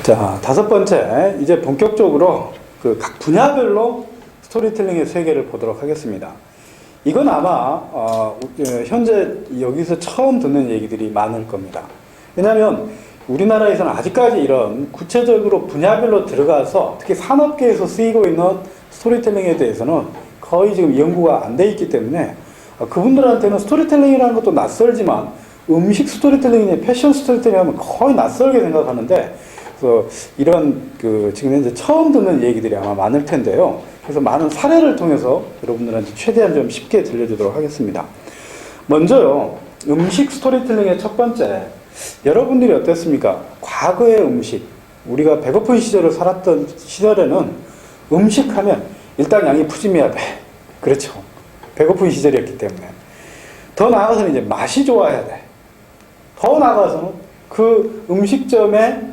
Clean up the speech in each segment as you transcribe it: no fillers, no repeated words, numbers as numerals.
자, 다섯 번째, 이제 본격적으로 그 각 분야별로 스토리텔링의 세계를 보도록 하겠습니다. 이건 아마 현재 여기서 처음 듣는 얘기들이 많을 겁니다. 왜냐하면 우리나라에서는 아직까지 이런 구체적으로 분야별로 들어가서 특히 산업계에서 쓰이고 있는 스토리텔링에 대해서는 거의 지금 연구가 안 돼 있기 때문에 그분들한테는 스토리텔링이라는 것도 낯설지만 음식 스토리텔링이나 패션 스토리텔링 하면 거의 낯설게 생각하는데, 그래서 이런 지금 현재 처음 듣는 얘기들이 아마 많을 텐데요. 그래서 많은 사례를 통해서 여러분들한테 최대한 좀 쉽게 들려주도록 하겠습니다. 먼저요, 음식 스토리텔링의 첫 번째, 여러분들이 어땠습니까? 과거의 음식, 우리가 배고픈 시절을 살았던 시절에는 음식하면 일단 양이 푸짐해야 돼. 그렇죠. 배고픈 시절이었기 때문에. 더 나아가서는 이제 맛이 좋아야 돼. 더 나아가서는 그 음식점의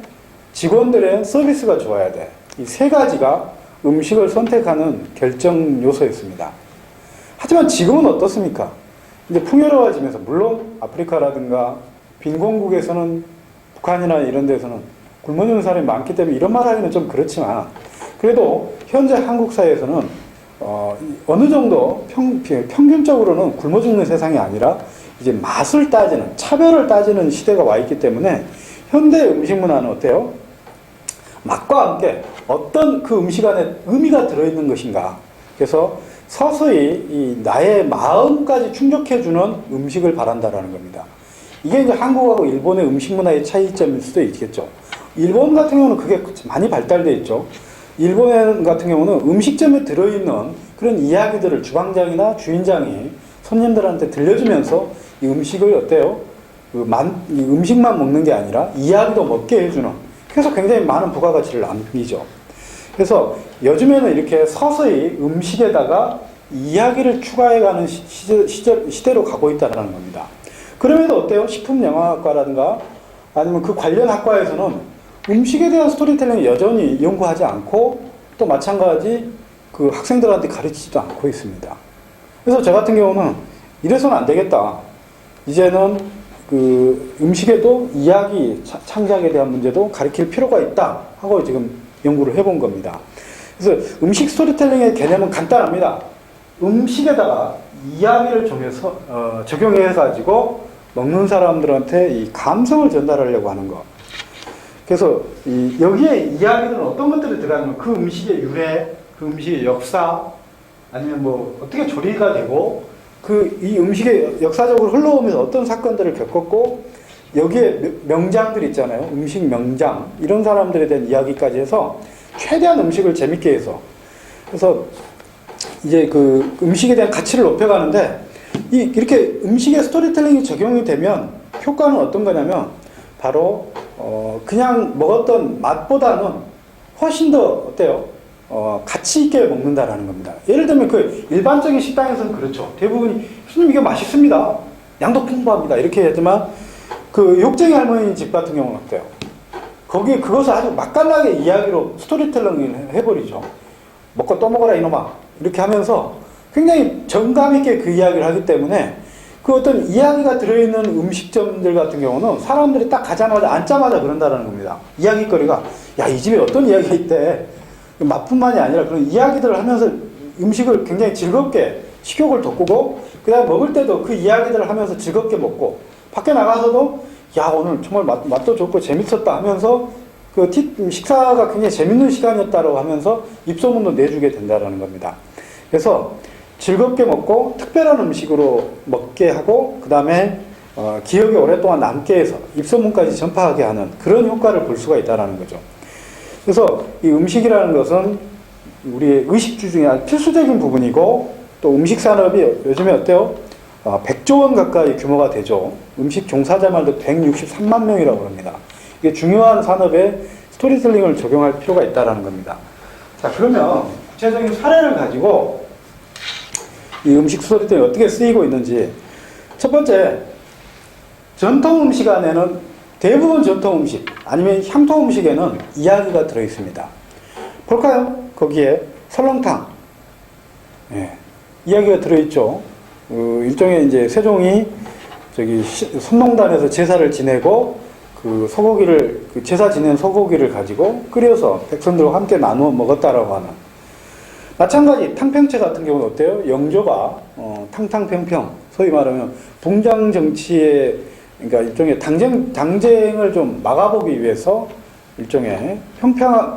직원들의 서비스가 좋아야 돼. 이 세 가지가 음식을 선택하는 결정 요소였습니다. 하지만 지금은 어떻습니까? 이제 풍요로워지면서, 물론 아프리카라든가 빈곤국에서는, 북한이나 이런 데서는 굶어 죽는 사람이 많기 때문에 이런 말 하기는 좀 그렇지만, 그래도 현재 한국 사회에서는 어느 정도 평균적으로는 굶어 죽는 세상이 아니라 이제 맛을 따지는, 차별을 따지는 시대가 와 있기 때문에 현대 음식 문화는 어때요? 맛과 함께 어떤 그 음식 안에 의미가 들어있는 것인가. 그래서 서서히 이 나의 마음까지 충족해주는 음식을 바란다라는 겁니다. 이게 이제 한국하고 일본의 음식 문화의 차이점일 수도 있겠죠. 일본 같은 경우는 그게 많이 발달되어 있죠. 일본 같은 경우는 음식점에 들어있는 그런 이야기들을 주방장이나 주인장이 손님들한테 들려주면서 이 음식을 어때요? 이 음식만 먹는 게 아니라 이야기도 먹게 해주는, 그래서 굉장히 많은 부가가치를 남기죠. 그래서 요즘에는 이렇게 서서히 음식에다가 이야기를 추가해가는 시대로 가고 있다는 겁니다. 그럼에도 어때요? 식품영양학과라든가 아니면 그 관련 학과에서는 음식에 대한 스토리텔링을 여전히 연구하지 않고, 또 마찬가지 그 학생들한테 가르치지도 않고 있습니다. 그래서 저 같은 경우는 이래서는 안 되겠다. 이제는 그 음식에도 이야기 창작에 대한 문제도 가르칠 필요가 있다 하고 지금 연구를 해본 겁니다. 그래서 음식 스토리텔링의 개념은 간단합니다. 음식에다가 이야기를 적용해가지고 먹는 사람들한테 이 감성을 전달하려고 하는 것. 그래서 여기에 이야기는 어떤 것들이 들어가냐면 그 음식의 유래, 그 음식의 역사, 아니면 뭐 어떻게 조리가 되고, 이 음식의 역사적으로 흘러오면서 어떤 사건들을 겪었고, 여기에 명장들 있잖아요. 음식 명장, 이런 사람들에 대한 이야기까지 해서 최대한 음식을 재밌게 해서, 그래서 이제 그 음식에 대한 가치를 높여가는데, 이렇게 음식의 스토리텔링이 적용이 되면 효과는 어떤 거냐면 바로 그냥 먹었던 맛보다는 훨씬 더 어때요? 가치 있게 먹는다라는 겁니다. 예를 들면 그 일반적인 식당에서는 그렇죠. 대부분이 손님 이게 맛있습니다. 양도 풍부합니다. 이렇게 하지만 그 욕쟁이 할머니 집 같은 경우는 어때요? 거기에 그것을 아주 맛깔나게 이야기로 스토리텔링을 해버리죠. 먹고 또 먹어라 이놈아. 이렇게 하면서 굉장히 정감 있게 그 이야기를 하기 때문에 그 어떤 이야기가 들어있는 음식점들 같은 경우는 사람들이 딱 가자마자 앉자마자 그런다는 겁니다. 이야기거리가, 야, 이 집에 어떤 이야기가 있대. 맛뿐만이 아니라 그런 이야기들을 하면서 음식을 굉장히 즐겁게 식욕을 돋구고, 그 다음에 먹을 때도 그 이야기들을 하면서 즐겁게 먹고, 밖에 나가서도 야, 오늘 정말 맛도 좋고 재밌었다 하면서 그 식사가 굉장히 재밌는 시간이었다고 하면서 입소문도 내주게 된다는 겁니다. 그래서 즐겁게 먹고 특별한 음식으로 먹게 하고, 그 다음에 기억에 오랫동안 남게 해서 입소문까지 전파하게 하는 그런 효과를 볼 수가 있다는 거죠. 그래서 이 음식이라는 것은 우리의 의식주 중에 아주 필수적인 부분이고, 또 음식 산업이 요즘에 어때요? 100조 원 가까이 규모가 되죠. 음식 종사자말도 163만 명이라고 합니다. 이게 중요한 산업에 스토리텔링을 적용할 필요가 있다는 겁니다. 자, 그러면 구체적인 사례를 가지고 이 음식 스토리텔링이 어떻게 쓰이고 있는지. 첫 번째, 전통 음식 안에는, 대부분 전통 음식 아니면 향토 음식에는 이야기가 들어있습니다. 볼까요? 거기에 설렁탕, 이야기가 들어있죠. 일종의 이제 세종이 선농단에서 제사를 지내고 그 소고기를, 그 제사 지낸 소고기를 가지고 끓여서 백성들과 함께 나누어 먹었다라고 하는. 마찬가지 탕평채 같은 경우는 어때요? 영조가 탕탕평평, 소위 말하면 붕장 정치의, 그러니까 일종의 당쟁을 좀 막아보기 위해서 일종의 평등한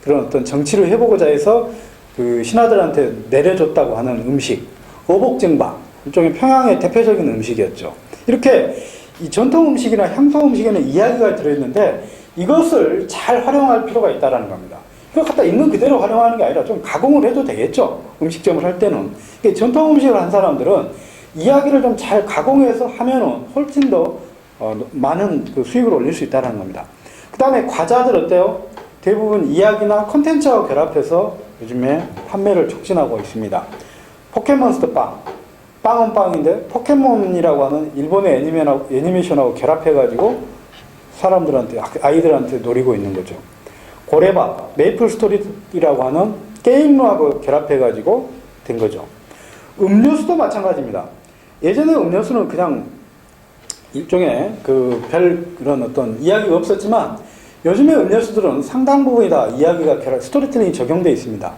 그런 어떤 정치를 해보고자 해서 그 신하들한테 내려줬다고 하는 음식, 어복증밥, 일종의 평양의 대표적인 음식이었죠. 이렇게 이 전통 음식이나 향토 음식에는 이야기가 들어있는데 이것을 잘 활용할 필요가 있다는 겁니다. 이거 갖다 있는 그대로 활용하는 게 아니라 좀 가공을 해도 되겠죠. 음식점을 할 때는. 전통 음식을 한 사람들은 이야기를 좀 잘 가공해서 하면은 훨씬 더 많은 그 수익을 올릴 수 있다는 겁니다. 그 다음에 과자들 어때요? 대부분 이야기나 콘텐츠하고 결합해서 요즘에 판매를 촉진하고 있습니다. 포켓몬스터 빵. 빵은 빵인데 포켓몬이라고 하는 일본의 애니메이션하고 결합해가지고 사람들한테, 아이들한테 노리고 있는 거죠. 고래밥, 메이플 스토리라고 하는 게임하고 결합해가지고 된 거죠. 음료수도 마찬가지입니다. 예전에 음료수는 그냥 일종의 그런 어떤 이야기가 없었지만 요즘에 음료수들은 상당 부분이 다 이야기가 스토리텔링이 적용되어 있습니다.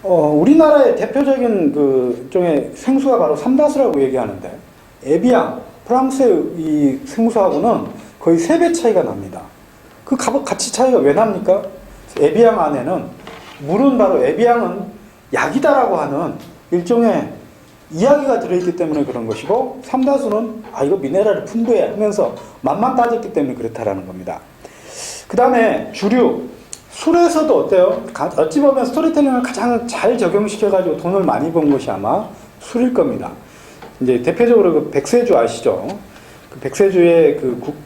우리나라의 대표적인 그 일종의 생수가 바로 삼다수라고 얘기하는데 에비앙, 프랑스의 이 생수하고는 거의 3배 차이가 납니다. 그 가치 차이가 왜 납니까? 에비앙 안에는 물은 바로 에비앙은 약이다라고 하는 일종의 이야기가 들어있기 때문에 그런 것이고 삼다수는 이거 미네랄이 풍부해 하면서 맛만 따졌기 때문에 그렇다라는 겁니다. 그 다음에 주류, 술에서도 어때요? 어찌 보면 스토리텔링을 가장 잘 적용시켜가지고 돈을 많이 번 것이 아마 술일 겁니다. 이제 대표적으로 그 백세주 아시죠? 그 백세주의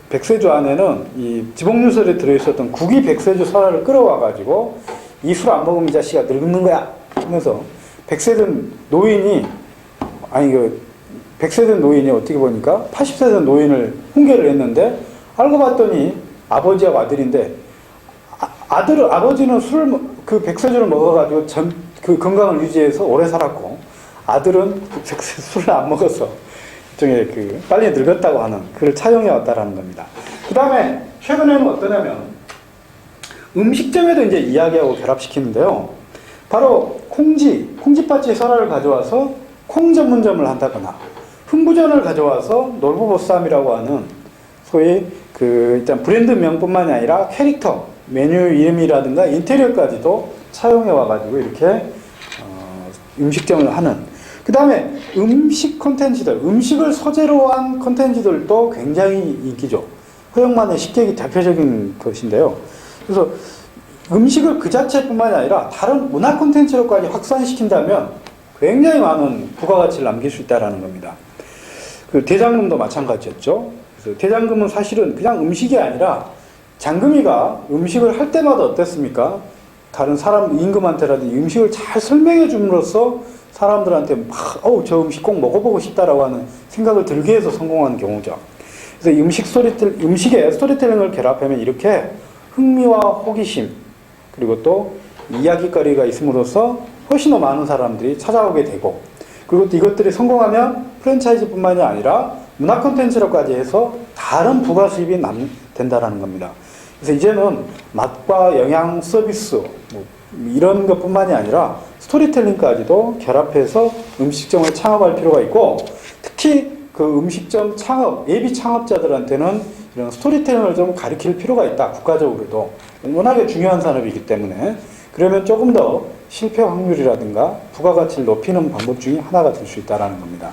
백세주 안에는 이 지복유설에 들어있었던 국이 백세주 설화를 끌어와가지고 이 술 안 먹으면 이 자식아 늙는 거야 하면서 백세된 노인이 어떻게 보니까 80세 된 노인을 훈계를 했는데 알고 봤더니 아버지하고 아들인데 아버지는 그 백세주를 먹어가지고 그 건강을 유지해서 오래 살았고 아들은 술을 안 먹어서 일종의 빨리 늙었다고 하는 그를 차용해 왔다라는 겁니다. 그 다음에 최근에는 어떠냐면 음식점에도 이제 이야기하고 결합시키는데요. 바로 콩쥐팥쥐 설화를 가져와서 콩 전문점을 한다거나 흥부전을 가져와서 놀부보쌈이라고 하는 소위 일단 브랜드 명뿐만이 아니라 캐릭터, 메뉴 이름이라든가 인테리어까지도 차용해 와가지고 이렇게 음식점을 하는. 그 다음에 음식 콘텐츠들, 음식을 소재로 한 콘텐츠들도 굉장히 인기죠. 허영만의 식객이 대표적인 것인데요. 그래서 음식을 그 자체뿐만이 아니라 다른 문화 콘텐츠로까지 확산시킨다면 굉장히 많은 부가가치를 남길 수 있다는 겁니다. 대장금도 마찬가지였죠. 그래서 대장금은 사실은 그냥 음식이 아니라 장금이가 음식을 할 때마다 어땠습니까? 다른 사람 임금한테라든지 음식을 잘 설명해 줌으로써 사람들한테 저 음식 꼭 먹어보고 싶다라고 하는 생각을 들게 해서 성공한 경우죠. 그래서 음식에 스토리텔링을 결합하면 이렇게 흥미와 호기심 그리고 또 이야기거리가 있음으로써 훨씬 더 많은 사람들이 찾아오게 되고 그리고 또 이것들이 성공하면 프랜차이즈뿐만이 아니라 문화 콘텐츠로까지 해서 다른 부가 수입이 된다는 겁니다. 그래서 이제는 맛과 영양 서비스 이런 것뿐만이 아니라 스토리텔링까지도 결합해서 음식점을 창업할 필요가 있고 특히 그 음식점 예비 창업자들한테는 이런 스토리텔링을 좀 가르칠 필요가 있다. 국가적으로도 워낙에 중요한 산업이기 때문에 그러면 조금 더 실패 확률이라든가 부가가치를 높이는 방법 중에 하나가 될 수 있다는 겁니다.